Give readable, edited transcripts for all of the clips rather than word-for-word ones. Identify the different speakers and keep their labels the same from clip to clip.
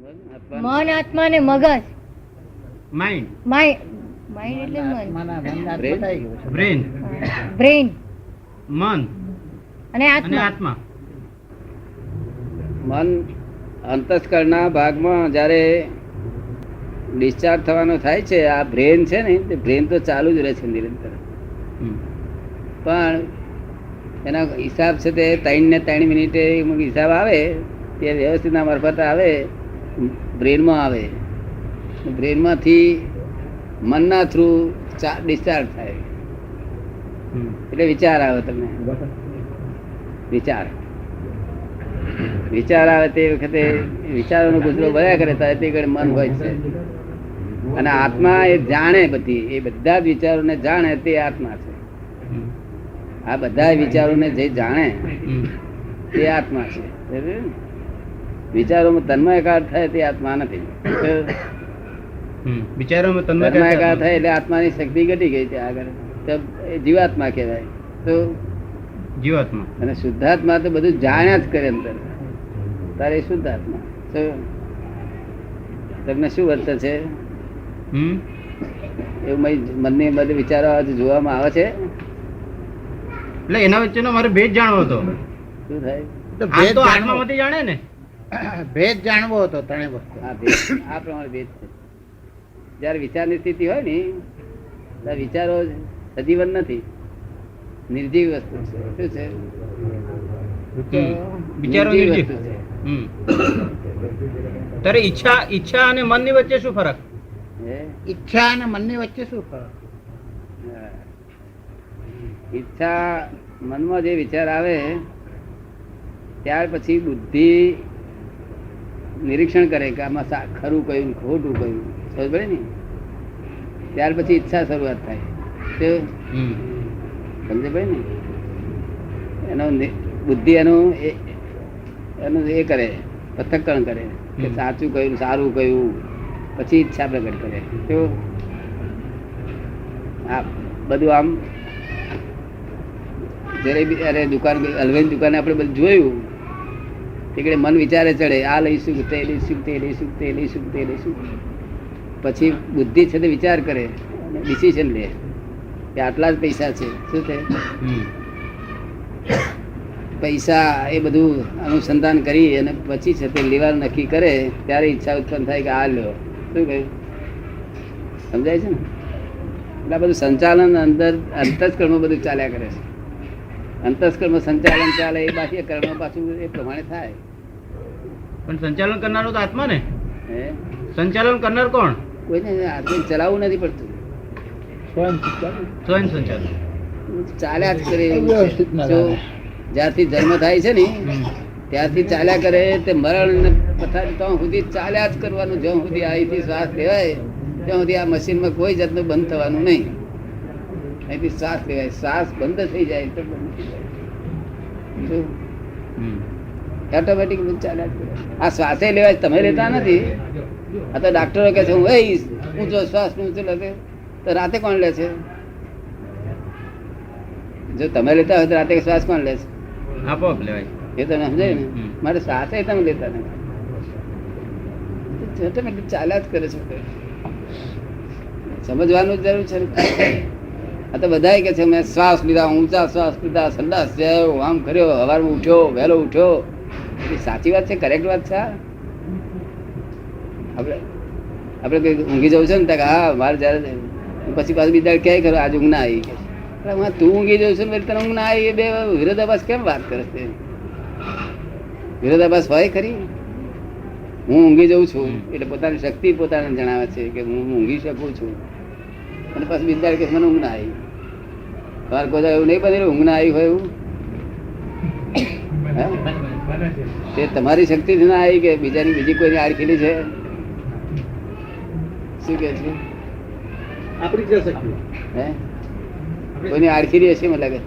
Speaker 1: મન, આત્મા ને મગજ.
Speaker 2: માઇન્ડ.
Speaker 1: માઇન્ડ એટલે
Speaker 2: બ્રેન.
Speaker 1: બ્રેન
Speaker 2: મન
Speaker 1: અને
Speaker 2: અને આત્મા.
Speaker 3: મન અંતસ્કરણના ભાગમાં જ્યારે ડિસ્ચાર્જ થવાનો થાય છે, આ બ્રેન છે ને, તે બ્રેન તો ચાલુ જ રહે છે નિરંતર. પણ એના હિસાબ છે તે 3 ને 3 મિનિટે હિસાબ આવે, તે વ્યવસ્થિત ના મારફત આવે, બ્રેનમાં આવે. બ્રેનમાંથી મનના થ્રુ ડિસ્ચાર્જ થાય. એટલે વિચાર આવે. તમને વિચાર આવે તે વખતે વિચારોનો ગુજરો ભર્યા કરે, ત્યારે તે ઘડી મન હોય છે. અને આત્મા એ જાણે, એ બધા જ વિચારોને જાણે તે આત્મા છે. આ બધા વિચારોને જે જાણે તે આત્મા છે. વિચારોમાં તન્મયકાર થાય તે આત્મા નથી.
Speaker 2: વિચારોમાં
Speaker 3: તન્મયકાર થાય એટલે આત્માની શક્તિ ઘટી ગઈ છે. આગળ જીવાત્મા કહેવાય. તો
Speaker 2: જીવાત્મા
Speaker 3: અને શુદ્ધાત્મા તો બધું જાણ્યા જ કરે અંદર. તારે શુદ્ધાત્મા તમને શું વર્તે છે એવું મનની બધે વિચારો જોવામાં આવે છે.
Speaker 2: એટલે એના વચ્ચેનો મારે ભેદ જાણવો હતો.
Speaker 3: શું થાય?
Speaker 2: આત્મામાંથી જાણે ને,
Speaker 4: ભેદ જાણવો હતો. ત્રણેય વસ્તુ
Speaker 3: આ પ્રમાણે ભેદ છે. જયારે વિચારની સ્થિતિ હોય ને, ત્યારે વિચારો સજીવન નથી, નિર્જીવ વસ્તુ છે. શું છે?
Speaker 2: વિચારો નિર્જીવ છે. ત્યારે ઈચ્છા અને મનની વચ્ચે શું ફરક?
Speaker 4: ઈચ્છા અને મનની વચ્ચે શું ફરક?
Speaker 3: ઈચ્છા, મનમાં જે વિચાર આવે ત્યાર પછી બુદ્ધિ નિરીક્ષણ કરે કે આમાં ખરું કયું ખોટું કયું, સમજ પડે ને? ત્યાર પછી ઈચ્છા શરૂઆત થાય. સમજે ભાઈ ને? એનો બુદ્ધિ એનું એ કરે, પૃથક્કરણ કરે કે સાચું કયું, સારું કયું, પછી ઈચ્છા પ્રગટ કરે. તો આ બધું આમ જયારે દુકાન, હલવાની દુકાને આપણે બધું જોયું, તે મન વિચારે ચડે, આ લઈશું, તે લઈશું, તે લઈશું, તે લઈશું, તે લઈશું. પછી બુદ્ધિ છે તે વિચાર કરે, ડિસિઝન લે કે આટલા જ પૈસા છે. શું છે? પૈસા એ બધું અનુસંધાન કરી અને પછી છે તે લેવા નક્કી કરે, ત્યારે ઈચ્છા ઉત્પન્ન થાય કે આ લ્યો. શું કહ્યું? સમજાય છે ને? એટલે બધું સંચાલન અંદર અંતસ્કરણમાં બધું ચાલ્યા કરે છે. અંતસ્કરણમાં સંચાલન ચાલે, એ બાહ્ય કર્મ પાછું એ પ્રમાણે થાય.
Speaker 2: પણ સંચાલન કરનારો તો આત્મા ને. સંચાલન કરનાર કોણ?
Speaker 3: કોઈને આત્માને ચલાવવું નથી પડતું.
Speaker 2: સ્વયં સંચાલન
Speaker 3: ચાલ્યા જ કરે. જ્યારથી જન્મ થાય છે ને ત્યારથી ચાલ્યા કરે. તે મરણ પથારી ત્યાં સુધી ચાલ્યા જ કરવાનું. જ્યાં સુધી અહીંથી શ્વાસ લેવાય ત્યાં સુધી આ મશીનમાં કોઈ જાતનું બંધ થવાનું નહીં. અહીંથી શ્વાસ લેવાય, શ્વાસ બંધ થઈ જાય તો બંધ થઈ જાય. ઓટોમેટિક ચાલ્યા જ કરે. આ શ્વાસે લેવાય, તમે લેતા નથી. આ તો ડાક્ટરો કહે છે હું ઊંચો શ્વાસ ઊંચો લે, તો રાતે કોણ લે છે? જો તમે લેતા હોય તો રાતે શ્વાસ કોણ લે છે?
Speaker 2: આપોઆપ લેવાય.
Speaker 3: એ તમે સમજાય ને? મારે સાથે તમે લેતા નથી. ઓટોમેટિક ચાલ્યા જ કરે છે. સમજવાનું જરૂર છે. આ તો બધા કે છે મેં શ્વાસ લીધા, ઊંચા શ્વાસ લીધા, સંડાસ થયો, આમ કર્યો, સવારમાં ઉઠ્યો, વહેલો ઉઠ્યો. સાચી વાત છે? કરેક્ટ વાત છે? આપણે કઈ ઊંઘી જવું છે ને, હા મારે જયારે પછી પાછું બીજા ક્યાંય ખરું આજે ઊંઘ ના આવી, તું ઊંઘી જવું છે ને તને ઊંઘ ના આવી, એ બે વિરોધાભાસ કેમ વાત કરે છે? વિરોધાભાસ હોય ખરી? હું ઊંઘી જઉં છું એટલે પોતાની શક્તિ પોતાને જણાવે છે કે હું ઊંઘી શકું છું, અને પાછું બીજા કે મને ઊંઘ ના આવી. તમારે કોઈ એવું નહીં બનેલું ઊંઘ ના આવી હોય એવું? તે તમારી શક્તિ જ ના આવી કે બીજાની બીજી કોઈની આડખીલી છે? શું કે છે?
Speaker 4: આપણી શક્તિ
Speaker 3: કોઈની આડખીલી હશે મને લાગે.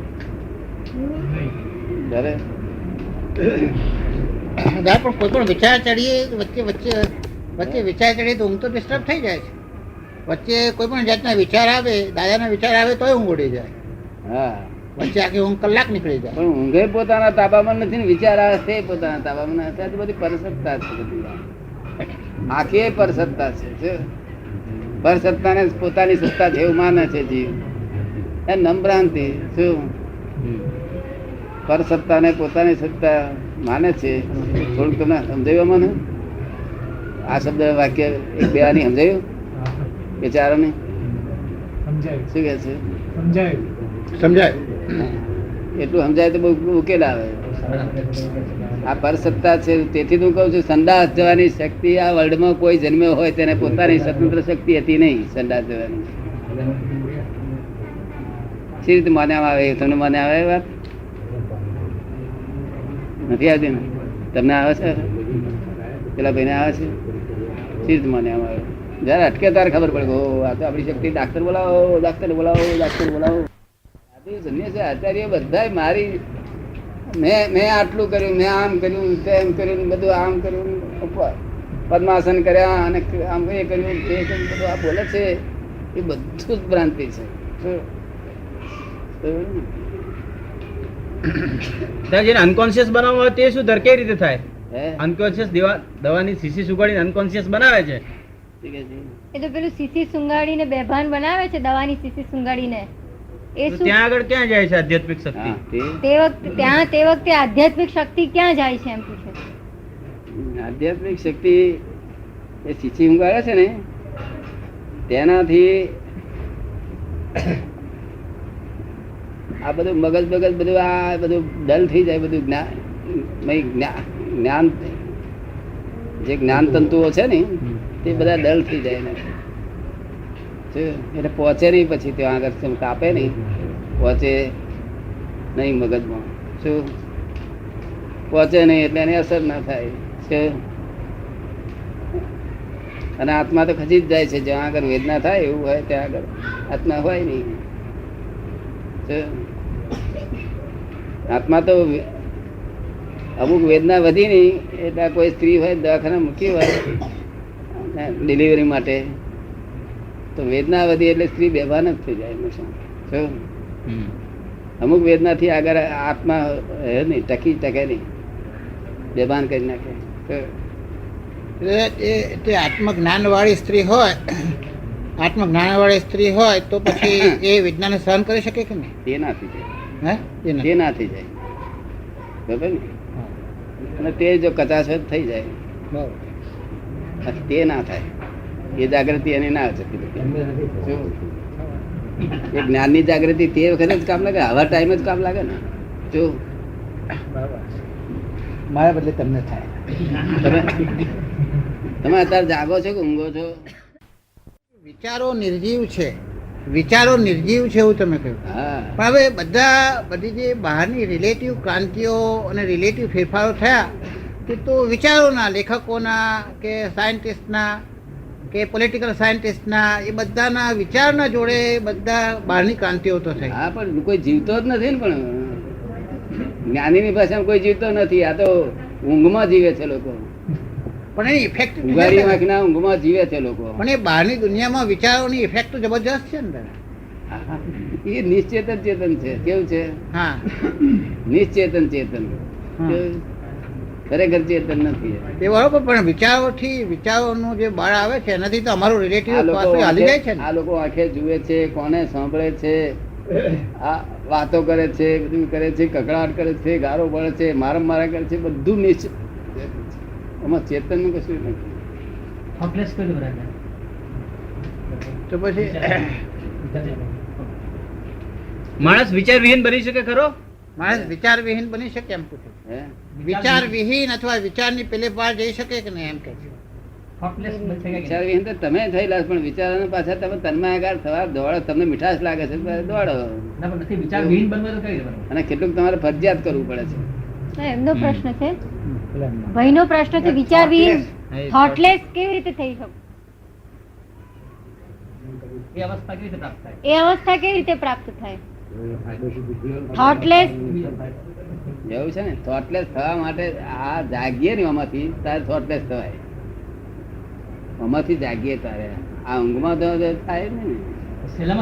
Speaker 4: પણ કોઈ પણ વિચાર ચડીએ વચ્ચે વિચાર ચડીએ તો ઊંઘ તો ડિસ્ટર્બ થઈ જાય છે. વચ્ચે કોઈ પણ જાતના વિચાર આવે, દાદાના વિચાર આવે તોય ઊંઘ ઉડી જાય.
Speaker 3: હા,
Speaker 4: વચ્ચે આખી ઊંઘ કલાક નીકળી જાય.
Speaker 3: પણ ઊંઘે પોતાના તાબામાં નથી ને વિચાર આવે તે પોતાના તાબામાં નથી. બધી પરસકતા છે બધી. આખી પર સત્તા છે શું? પર સત્તાને પોતાની સત્તા છે એવું માને છે જીવ, એ નમ્રાંતિ. શું પર સત્તાને પોતાની સત્તા માને છે? થોડુંક તમને સમજાયું મને આ શબ્દ વાક્ય એક બે આની સમજાયું કે ચારોને શું કે છે?
Speaker 4: સમજાય
Speaker 3: એટલું સમજાય તો બહુ ઉકેલ આવે. આ પર સત્તા છે, તેથી હું કહું છું સંદાસ જવાની શક્તિ આ વર્લ્ડમાં કોઈ જન્મ્યો હોય તેને પોતાની સ્વતંત્ર શક્તિ હતી નહીં. સંદાસ જવાની સી રીતે માન્યામાં આવે? તમને માને આવે એ વાત નથી આવતી ને? તમને આવે છે? પેલા ભાઈને આવે છે? સી રીતે માન્યામાં આવે? જયારે અટકે ત્યારે ખબર પડે કે ઓ આ તો આપણી શક્તિ. ડાક્ટર બોલાવો, ડાક્ટર બોલાવો, ડાક્ટર બોલાવો. આચાર્ય બધા મારી મેં આટલું કર્યું, મેં આમ કર્યું, તેમ કર્યું, બધું આમ કર્યું, પદ્માસન કર્યા અને આમ એ કર્યું, તે કર્યું, બધું આ બોલે છે એ બધું જ ભ્રાંતિ છે.
Speaker 2: જેને અનકોન્શિયસ બનાવવા હોય તે શું દર કઈ રીતે થાય?
Speaker 3: હે
Speaker 2: અનકોન્શિયસ દવાની શીશી સુગાડીને અનકોન્શિયસ બનાવે છે.
Speaker 3: ઠીક છે.
Speaker 1: એ તો પેલું સીસી સુંગાડીને બેભાન બનાવે છે, દવાની સીસી સુંગાડીને. એ
Speaker 2: તો
Speaker 1: શું
Speaker 2: ત્યાં આગળ ક્યાં જાય છે આધ્યાત્મિક શક્તિ?
Speaker 3: હા, તે
Speaker 1: તે વખતે આધ્યાત્મિક શક્તિ ક્યાં જાય છે એમ પૂછે.
Speaker 3: આધ્યાત્મિક શક્તિ એ શીશી ઊંઘાડે છે ને તેનાથી આ બધું મગજ બધું આ બધું ડલ થઈ જાય. બધું જ્ઞાન જે જ્ઞાન તંતુઓ છે ને તે બધા ડલ થઈ જાય ને એટલે પહોંચે નહીં. પછી ત્યાં આગળ કાપે નહીં, પહોંચે નહીં મગજમાં. શું પહોંચે નહીં એટલે એની અસર ના થાય છે. અને આત્મા તો ખસી જ જાય છે. જ્યાં આગળ વેદના થાય એવું હોય ત્યાં આગળ આત્મા હોય નહીં. આત્મા તો અમુક વેદના વધી નહીં એટલે કોઈ સ્ત્રી હોય દવાખાના મૂકી હોય ડિલિવરી માટે તો વેદના વધી એટલે સ્ત્રી બેભાન જ થઈ જાય. અમુક વેદનાથી આગળ આત્મા નહીં ટકે નહીં, બેભાન કરી નાખે.
Speaker 4: તે આત્મજ્ઞાન વાળી સ્ત્રી હોય, આત્મજ્ઞાન વાળી સ્ત્રી હોય તો પછી એ વેદનાને સહન કરી શકે કે નહીં?
Speaker 3: તે ના થઈ જાય.
Speaker 4: હે
Speaker 3: તે ના થઈ જાય. બરાબર ને? અને તે જો કચાશ થઈ જાય તે ના થાય. એ જાગૃતિ એની ના જતી. એ જ્ઞાનની જાગૃતિ તે વખતે જ કામ લાગે, આવા ટાઈમે જ કામ લાગે ને. જો
Speaker 4: મારા બદલે તમને થાય.
Speaker 3: તમે અત્યારે જાગો છો કે ઊંઘો છો?
Speaker 4: વિચારો નિર્જીવ છે, વિચારો નિર્જીવ છે એવું તમે કહ્યું.
Speaker 3: હા,
Speaker 4: પણ હવે બધી જે બહારની રિલેટિવ ક્રાંતિઓ અને રિલેટિવ ફેરફારો થયા તે તો વિચારોના, લેખકોના કે સાયન્ટિસ્ટના કે પોલિટિકલ સાયન્ટિસ્ટના, એ બધાના વિચારના જોડે બધા બહારની ક્રાંતિઓ તો થઈ.
Speaker 3: હા, પણ કોઈ જીવતો જ નથી ને. પણ જ્ઞાનીની ભાષામાં કોઈ જીવતો નથી. આ તો ઊંઘમાં જીવે છે લોકો.
Speaker 4: પણ એની ઇફેક્ટ
Speaker 3: ઉઘાડી વાંખના ઊંઘમાં જીવે છે લોકો.
Speaker 4: પણ એ બહારની દુનિયામાં વિચારોની ઇફેક્ટ તો જબરજસ્ત છે ને.
Speaker 3: એ નિશ્ચેતન ચેતન છે. કેવું છે?
Speaker 4: હા,
Speaker 3: નિશ્ચેતન ચેતન. ખરેખર ચેતન નથી.
Speaker 4: એ બરોબર. પણ વિચારોનું જે બળ આવે છે એનાથી તો અમારું રિલેટિવ હાલી જાય છે ને.
Speaker 3: આ લોકો આંખે જુએ છે, કોને સાંભળે છે, આ વાતો કરે છે, બધું કરે છે, કકડાટ કરે છે, ગારો પડે છે, મારા કરે છે, બધું નિશ્ચિત. એમાં ચેતન નું કશું નથી.
Speaker 4: તો પછી
Speaker 2: માણસ વિચાર વિહીન બની શકે ખરો?
Speaker 4: માણસ વિચાર વિહીન બની શકે એમ પૂછે.
Speaker 3: હે?
Speaker 4: વિચાર વિહીન અથવા વિચારની પેલે પાર જઈ શકે કે નહીં એમ કે છે.
Speaker 3: વિચાર વિહીન તો તમે થયેલા, પણ વિચારોને પાછા તમે તન્માયાકાર થવા દોડો. તમને મીઠાશ લાગે છે દોડો. અને કેટલુંક તમારે ફરજિયાત કરવું પડે છે.
Speaker 1: એમનો પ્રશ્ન છે, ભાઈનો પ્રશ્ન છે, વિચાર વિહીન થોટલેસ કેવી રીતે થઈ શકે? એ અવસ્થા કેવી રીતે પ્રાપ્ત થાય? થોટલેસ
Speaker 3: એવું છે ને. થોટલેસ થવા માટે આ જાગીએ ને આમાંથી તારે થોટલેસ થવાય. આમાંથી જાગીએ તારે. આ ઊંઘમાં તો થાય ને.
Speaker 4: સહેલામ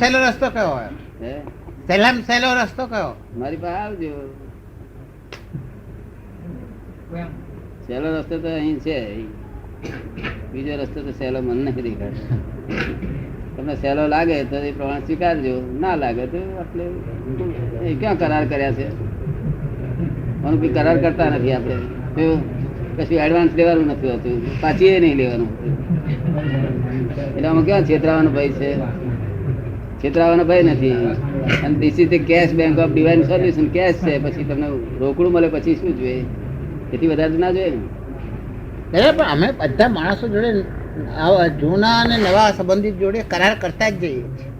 Speaker 4: સહેલો રસ્તો કયો હોય?
Speaker 3: હે?
Speaker 4: સહેલામ સહેલો રસ્તો કયો?
Speaker 3: મારી પાસે આવજો. સહેલો રસ્તો તો અહીં છે, બીજો રસ્તો તો સહેલો મન નથી દેખાતો. તમને સહેલો લાગે તો એ પ્રમાણે સ્વીકારજો, ના લાગે તો એટલે એ ક્યાં કરાર કર્યા છે? આનું કઈ કરાર કરતા નથી આપણે. કશું એડવાન્સ લેવાનું નથી હોતું, પાછી એ નહીં લેવાનું. એટલે આમાં ક્યાં છેતરાવાનો ભય છે? છેતરાવાનો ભય નથી. અને this is the cash bank of divine solution. Cash છે, પછી તમને રોકડું મળે પછી શું જોઈએ? એથી વધારે તો ના જોઈએ ને.
Speaker 4: દાદા પણ અમે બધા માણસો જોડે આવા જૂના અને નવા સંબંધિત જોડે કરાર કરતા જ જઈએ છીએ.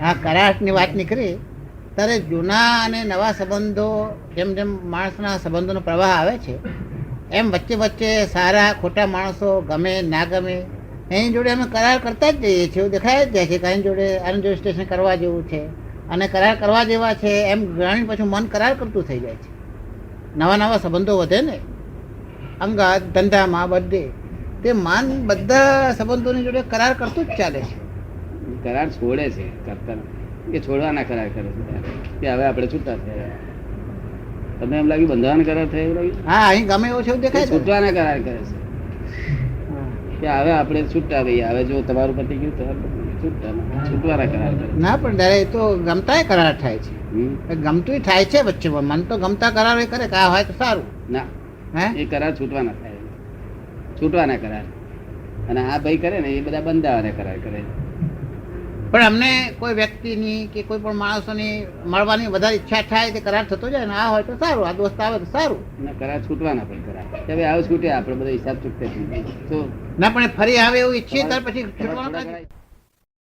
Speaker 4: આ કરારની વાત નીકળી ત્યારે જૂના અને નવા સંબંધો જેમ જેમ માણસના સંબંધોનો પ્રવાહ આવે છે એમ વચ્ચે વચ્ચે સારા ખોટા માણસો ગમે ના ગમે એની જોડે અમે કરાર કરતા જ જઈએ છીએ. એવું દેખાય જ જાય છે કે આની જોડે આનું જોડે સ્ટેશન કરવા જેવું છે અને કરાર કરવા જેવા છે એમ જાણી પછી મન કરાર કરતું થઈ જાય છે. નવા નવા સંબંધો વધે ને, અંગત ધંધામાં બધે તે માન બધા સંબંધોની જોડે કરાર કરતું જ ચાલે છે.
Speaker 3: કરાર છોડે છે, કરતા નથી. કે છોડવાના કરાર કરે છે કે હવે આપણે છૂટા થયા. તમને એમ લાગ્યું બંધાવાના કરાર થયા એવું લાગ્યું?
Speaker 4: હા, અહીં ગમે એવું છે એવું દેખાય છે.
Speaker 3: છૂટવાના કરાર કરે છે કે હવે આપણે છૂટા ભાઈ, હવે જો તમારું પતી ગયું તમારું છૂટતા, છૂટવાના કરાર કરે.
Speaker 4: ના પણ ત્યારે એ તો ગમતા કરાર થાય છે,
Speaker 3: હમ?
Speaker 4: ગમતું થાય છે વચ્ચે. મન તો ગમતા કરાર એ કરે કે આ હોય તો સારું.
Speaker 3: ના,
Speaker 4: હે
Speaker 3: એ કરાર છૂટવાના થાય, છૂટવાના કરાર. અને આ ભાઈ કરે ને એ બધા બંધાવાના કરાર કરે.
Speaker 4: પણ અમને કોઈ વ્યક્તિની કે કોઈ પણ માણસોની મળવાની વધારે ઈચ્છા થાય તે કરાર થતો જાય ને આ હોય તો સારું, આ દોસ્ત આવે તો સારું.
Speaker 3: ના, કરાર છૂટવાના પણ કરાર. હવે આવું છૂટે આપણે બધો હિસાબ ચૂકતે થઈ જાય. તો
Speaker 4: ના પણ એ ફરી આવે એવું ઈચ્છીએ ત્યાર પછી છૂટવાનું કાંઈ?